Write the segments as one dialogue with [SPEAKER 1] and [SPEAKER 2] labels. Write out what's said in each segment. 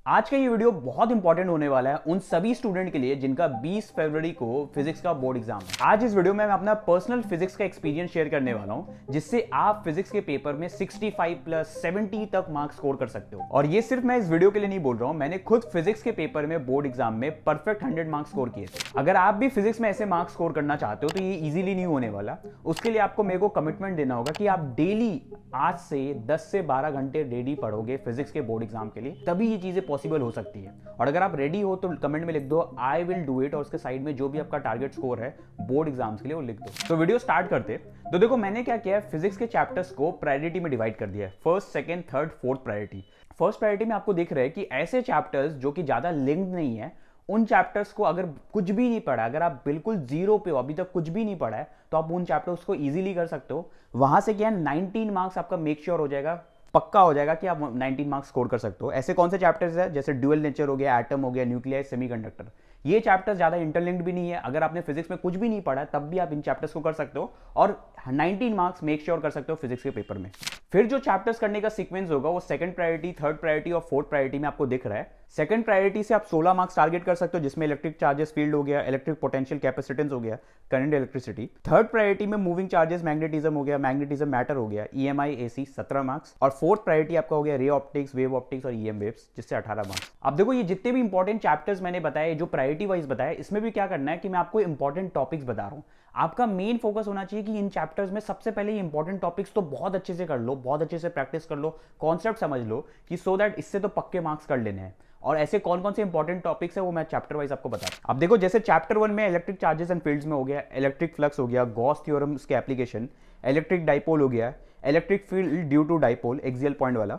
[SPEAKER 1] आज का ये वीडियो बहुत इंपॉर्टेंट होने वाला है उन सभी स्टूडेंट के लिए जिनका 20 फरवरी को फिजिक्स का बोर्ड एग्जाम है। आज इस वीडियो में मैं अपना पर्सनल फिजिक्स का एक्सपीरियंस शेयर करने वाला हूं, जिससे आप फिजिक्स के पेपर में 65 प्लस 70 तक मार्क्स स्कोर कर सकते हो। और ये सिर्फ मैं इस वीडियो के लिए नहीं बोल रहा हूं, मैंने खुद फिजिक्स के पेपर में बोर्ड एग्जाम में परफेक्ट 100 मार्क्स स्कोर किए थे। अगर आप भी फिजिक्स में ऐसे मार्क्स स्कोर करना चाहते हो तो ये इजीली नहीं होने वाला। उसके लिए आपको मेरे को कमिटमेंट देना होगा कि आप डेली आज से 10 से 12 घंटे रेडी पढ़ोगे फिजिक्स के बोर्ड एग्जाम के लिए, तभी ये चीजें पॉसिबल हो सकती है। और अगर आप रेडी हो तो कमेंट में लिख दो आई विल डू इट, और उसके साइड में जो भी आपका टारगेट स्कोर है बोर्ड एग्जाम्स के लिए वो लिख दो। तो वीडियो स्टार्ट करते। तो देखो मैंने क्या किया है, फिजिक्स के चैप्टर्स को प्रायोरिटी में डिवाइड कर दिया है, first, second, third, fourth priority. First priority में आपको दिख रहा है कि ऐसे चैप्टर्स जो कि ज्यादा लिंक्ड नहीं है, उन चैप्टर्स को अगर कुछ भी नहीं पढ़ा, अगर आप बिल्कुल जीरो पे हो, अभी तक कुछ भी नहीं पढ़ा है, तो आप उन चैप्टर्स को इजीली कर सकते हो। वहां से क्या 19 मार्क्स आपका मेक श्योर हो जाएगा, पक्का हो जाएगा कि आप 19 मार्क्स स्कोर कर सकते हो। ऐसे कौन से चैप्टर्स है, जैसे ड्यूअल नेचर हो गया, एटम हो गया, न्यूक्लियर, सेमीकंडक्टर। ये चैप्टर्स ज्यादा इंटरलिंक्ड भी नहीं है, अगर आपने फिजिक्स में कुछ भी नहीं पढ़ा तब भी आप इन चैप्टर्स को कर सकते हो और 19 मार्क्स मेक श्योर कर सकते हो फिजिक्स के पेपर में। फिर जो चैप्टर्स करने का सीक्वेंस होगा वो सेकंड प्रायोरिटी, थर्ड प्रायोरिटी और फोर्थ प्रायोरिटी में आपको दिख रहा है। सेकंड प्रायोरिटी से आप 16 मार्क्स टारगेट कर सकते हो, जिसमें इलेक्ट्रिक चार्जेस फील्ड हो गया, इलेक्ट्रिक पोटेंशियल कैपेसिटेंस हो गया, करंट इलेक्ट्रिसिटी। थर्ड प्रायोरिटी में मूविंग चार्जेस, मैग्नेटिज्म हो गया, मैग्नेटिज्म मैटर हो गया, ईएमआई, एसी 17 मार्क्स। और फोर्थ प्रायोरिटी आपका हो गया रे ऑप्टिक्स, वेव ऑप्टिक्स और ईएम वेव्स, जिससे 18 मार्क्स। अब देखो ये जितने भी इंपॉर्टेंट चैप्टर्स मैंने बताए, जो प्रायोरिटी वाइज बताया, इसमें भी क्या करना है कि मैं आपको इंपॉर्टेंट टॉपिक्स बता रहा हूं। आपका मेन फोकस होना चाहिए कि इन चैप्टर्स में सबसे पहले इंपॉर्टेंट टॉपिक्स तो बहुत अच्छे से कर लो, बहुत अच्छे से प्रैक्टिस कर लो, कॉन्सेप्ट समझ लो कि सो दैट इससे तो पक्के मार्क्स कर लेने हैं। और ऐसे कौन कौन से इंपॉर्टेंट टॉपिक्स है वो मैं चैप्टर वाइज आपको बता रहा हूं। अब देखो जैसे चैप्टर 1 में इलेक्ट्रिक चार्जेस एंड फील्ड्स में हो गया, इलेक्ट्रिक फ्लक्स हो गया, गॉस थ्योरम के एप्लीकेशन, इलेक्ट्रिक डाइपोल हो गया, electric field due to dipole, axial point वाला।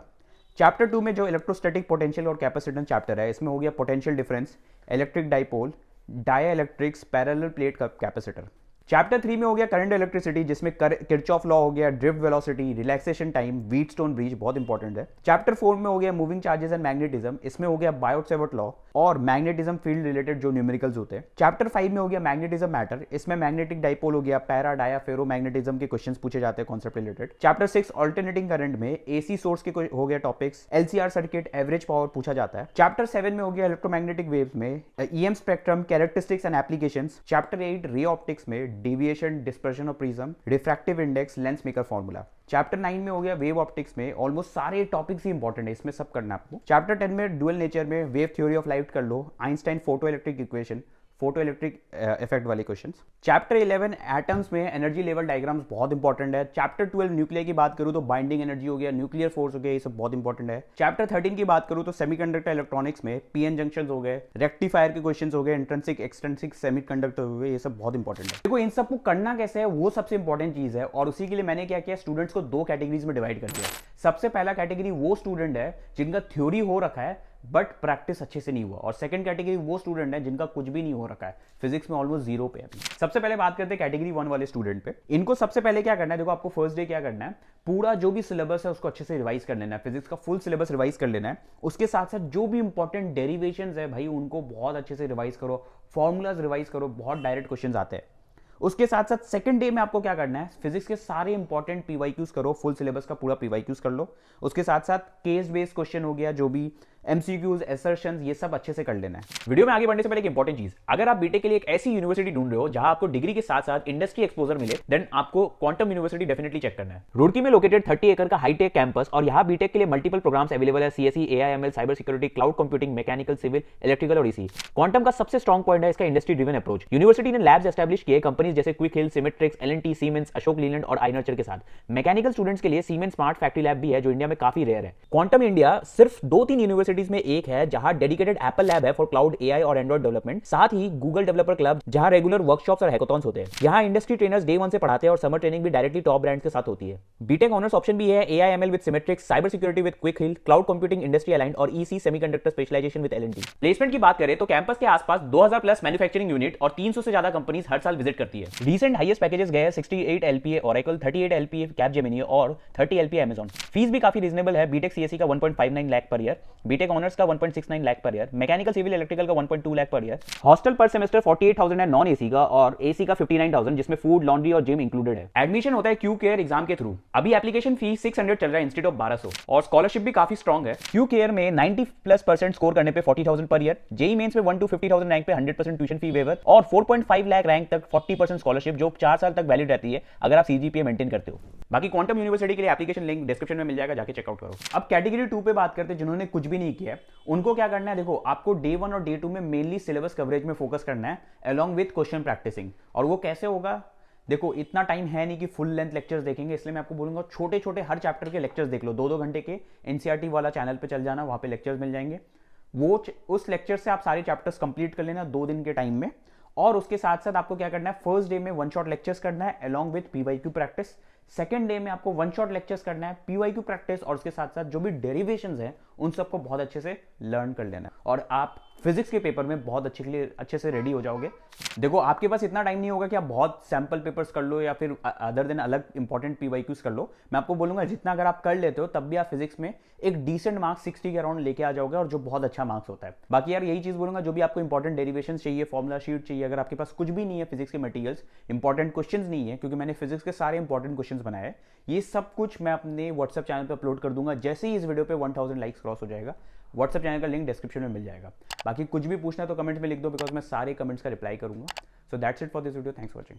[SPEAKER 1] चैप्टर 2 में जो इलेक्ट्रोस्टैटिक पोटेंशियल और कैपेसिटेंस चैप्टर है, इसमें हो गया potential difference, electric dipole, dielectrics, parallel plate capacitor. Chapter 3 में हो गया करंट इलेक्ट्रिसिटी, जिसमें किरचॉफ लॉ हो गया, drift velocity, relaxation time, Wheatstone bridge बहुत इंपॉर्टेंट है। चैप्टर 4 में हो गया मूविंग चार्जेस एंड मैग्नेटिज्म, इसमें हो गया बायोट-सैवर्ट लॉ और मैग्नेटिज्म फील्ड रिलेटेड जो न्यूमेरिकल्स होते हैं। चैप्टर 5 में हो गया मैग्नेटिज्म मैटर, इसमें मैग्नेटिक डाइपोल हो गया, पैरा, डाया, फेरो मैग्नेटिज्म के क्वेश्चंस पूछे जाते हैं concept related. Chapter 6 alternating current में एसी सोर्स के हो गया topics, LCR circuit, average power पूछा जाता है। चैप्टर 7 में हो गया इलेक्ट्रोमैग्नेटिक वेव्स में EM spectrum, characteristics and applications. Chapter 8 रे ऑप्टिक्स में deviation, dispersion of prism, refractive index, lens maker formula. Chapter 9 में हो गया वेव ऑप्टिक्स में ऑलमोस्ट सारे टॉपिक्स ही इंपॉर्टेंट है, इसमें सब करना है आपको। चैप्टर 10 में ड्यूअल नेचर में वेव थ्योरी ऑफ लाइट कर लो, Einstein photo electric equation, photo electric effect वाले क्वेश्चंस। चैप्टर 11 एटम्स में एनर्जी लेवल डायग्राम्स बहुत इंपॉर्टेंट है। चैप्टर 12 न्यूक्लियर की बात करूं तो बाइंडिंग एनर्जी हो गया, न्यूक्लियर फोर्स हो गया, ये सब बहुत इंपॉर्टेंट है। चैप्टर 13 की बात करूं तो सेमीकंडक्टर इलेक्ट्रॉनिक्स में पीएन जंक्शंस हो गए, रेक्टिफायर के क्वेश्चंस हो गए, इंट्रिंसिक एक्सट्रिंसिक सेमीकंडक्टर हो गए, ये सब बहुत इंपॉर्टेंट है। देखो इन सबको करना कैसे है वो सबसे इंपॉर्टेंट चीज है, और उसी के लिए मैंने क्या किया, स्टूडेंट्स को 2 कैटेगरीज में डिवाइड कर दिया। सबसे पहला कैटेगरी वो स्टूडेंट है जिनका थ्योरी हो रखा है बट प्रैक्टिस अच्छे से नहीं हुआ, और सेकंड कैटेगरी वो स्टूडेंट है जिनका कुछ भी नहीं हो रखा है, फिजिक्स में ऑलमोस्ट जीरो पे अभी। सबसे पहले बात करते हैं कैटेगरी 1 वाले स्टूडेंट पे। इनको सबसे पहले क्या करना है, देखो आपको फर्स्ट डे क्या करना है, पूरा जो भी सिलेबस है उसको अच्छे से रिवाइज कर लेना है, फिजिक्स का फुल सिलेबस रिवाइज कर लेना है। उसके साथ साथ जो भी इंपॉर्टेंट डेरिवेशंस है भाई उनको बहुत अच्छे से रिवाइज करो, फॉर्मूलाज रिवाइज करो, बहुत डायरेक्ट क्वेश्चन आते हैं। उसके साथ साथ सेकंड डे में आपको क्या करना है, फिजिक्स के सारे इंपॉर्टेंट पीवाईक्यूज करो, फुल सिलेबस का पूरा पीवाईक्यूज कर लो। उसके साथ साथ केस बेस्ड क्वेश्चन हो गया, जो भी एमसीक्यूज, एसर्शंस, ये सब अच्छे से कर लेना है। वीडियो में आगे बढ़ने से पहले एक इंपॉर्टेंट चीज, अगर आप बीटेक के लिए एक ऐसी यूनिवर्सिटी ढूंढ रहे हो जहां आपको डिग्री के साथ साथ इंडस्ट्री एक्सपोजर मिले, देन आपको क्वांटम यूनिवर्सिटी डेफिनेटली चेक करना है। रुड़की में लोकेटेड 30 एकड़ का हाईटेक कैंपस, और यहाँ बीटेक के लिए मल्टीपल प्रोग्राम्स अवेलेबल है, CSE, AIML, cyber security, cloud computing, mechanical, civil, electrical और ईसी। क्वांटम का सबसे स्ट्रॉन्ग पॉइंट है इसका इंडस्ट्री ड्रिवन अप्रोच। यूनिवर्सिटी ने लैब्स एस्टैब्लिश किए कंपनीज जैसे Quick Heal, Symmetrix, LNT, Siemens, Ashok Leyland और आइनर्चर के साथ। मैकेनिकल स्टूडेंट्स के लिए सीमेंस स्मार्ट फैक्ट्री लैब भी है, जो इंडिया में काफी रेयर है। क्वांटम इंडिया सिर्फ 2-3 यूनिवर्सिटीज में एक है जहां डेडिकेटेड एप्पल लैब है फॉर क्लाउड, एआई और एंड्रॉइड डेवलपमेंट, साथ ही गूगल डेवलपर क्लब जहां रेगुलर वर्कशॉप्स और हैकाथॉन्स होते हैं। यहां इंडस्ट्री ट्रेनर्स डे 1 से पढ़ाते हैं और समर ट्रेनिंग भी डायरेक्टली टॉप ब्रांड्स के साथ होती है। बीटेक ऑनर्स ऑप्शन भी है, AIML with Symmetrix, cyber security with Quick Heal, cloud computing industry aligned और EC semiconductor specialisation with LNT. Placement की बात करें तो कैंपस के आसपास 2000 प्लस मैन्युफैक्चरिंग यूनिट और 300 से ज्यादा कंपनीज हर साल विजिट करती है। रीसेंट हाईएस्ट पैकेजेस गए 68 एलपीए ओरेकल, 38 एलपीए कैपजेमिनी और 30 एलपीए अमेज़न। फीस भी काफी रीजनेबल है, बीटेक सीएसई का 1.59 lakh per year, BTech BTech honours का 1.69 lakh per year, mechanical civil electrical का 1.2 लाख पर ईयर, हॉस्टल पर सेमेस्टर 48,000 है नॉन एसी का, और एसी का 59,000 जिसमें फूड, लॉन्ड्री और जिम इंक्लूडेड है। एडमिशन होता है क्यू केयर एग्जाम के थ्रू। अभी एप्लीकेशन फी 600 चल रहा है इंस्टेड ऑफ 1200, और स्कॉलरशिप भी काफी स्ट्रॉन्ग है। क्यू केयर में 90+% स्कोर करने पे 40,000 पर ईयर, जेई मेंस में 1 to 50,000 रैंक पे 100% ट्यूशन फी वेवर, और 4.5 लाख रैंक तक 40% स्कॉलरशिप जो 4 साल तक वैलिड रहती है अगर आप सीजीपीए मेंटेन करते हो। बाकी क्वांटम यूनिवर्सिटी के लिए एप्लीकेशन लिंक डिस्क्रिप्शन में मिल जाएगा, जाके चेकआउट करो। अब कैटेगरी 2 पे बात करते हैं, जिन्होंने कुछ भी नहीं किया है उनको क्या करना है। देखो, आपको डे 1 और डे 2 में मेनली सिलेबस कवरेज में फोकस करना है अलॉन्ग विद क्वेश्चन प्रैक्टिसिंग। और वो कैसे होगा, देखो इतना टाइम है नहीं कि फुल लेंथ लेक्चर्स देखेंगे, इसलिए मैं आपको बोलूंगा छोटे छोटे हर चैप्टर के लेक्चर्स देख लो। 2-2 घंटे के एनसीईआरटी वाला चैनल पे चल जाना, वहां पे लेक्चर्स मिल जाएंगे। उस लेक्चर से आप सारे चैप्टर्स कंप्लीट कर लेना 2 दिन के टाइम में। और उसके साथ साथ आपको क्या करना है, फर्स्ट डे में 1 शॉट लेक्चर्स करना है along with PYQ practice. Second day में आपको 1 शॉट लेक्चर्स करना है, पीवाईक्यू प्रैक्टिस, और उसके साथ साथ जो भी डेरिवेशंस हैं उन सबको बहुत अच्छे से लर्न कर लेना है, और आप फिजिक्स के पेपर में बहुत अच्छे से रेडी हो जाओगे। देखो, आपके पास इतना टाइम नहीं होगा कि आप बहुत सैंपल पेपर्स कर लो या फिर अदर देन अलग इंपॉर्टेंट पीवाईक्यूज कर लो। मैं आपको बोलूंगा जितना अगर आप कर लेते हो तब भी आप फिजिक्स में एक डिसेंट मार्क्स 60 के अराउंड लेके आ जाओगे, और जो बहुत अच्छा मार्क्स होता है। बाकी यार यही चीज बोलूंगा, जो भी आपको इंपॉर्टेंट डेरिवेशन चाहिए, फॉर्मुला शीट चाहिए, अगर आपके पास कुछ भी नहीं है फिजिक्स के मटेरियल्स, इंपॉर्टेंट क्वेश्चंस नहीं है, क्योंकि मैंने फिजिक्स के सारे इंपॉर्टेंट क्वेश्चंस बनाए हैं, ये सब कुछ मैं अपने व्हाट्सएप चैनल पर अपलोड कर दूंगा जैसे ही इस वीडियो पे 1000 लाइक्स क्रॉस हो जाएगा। व्हाट्सएप चैनल का लिंक डिस्क्रिप्शन में मिल जाएगा। बाकी कुछ भी पूछना है तो कमेंट्स में लिख दो, बिकॉज मैं सारे कमेंट्स का रिप्लाई करूंगा। So that's it for this video, thanks for watching.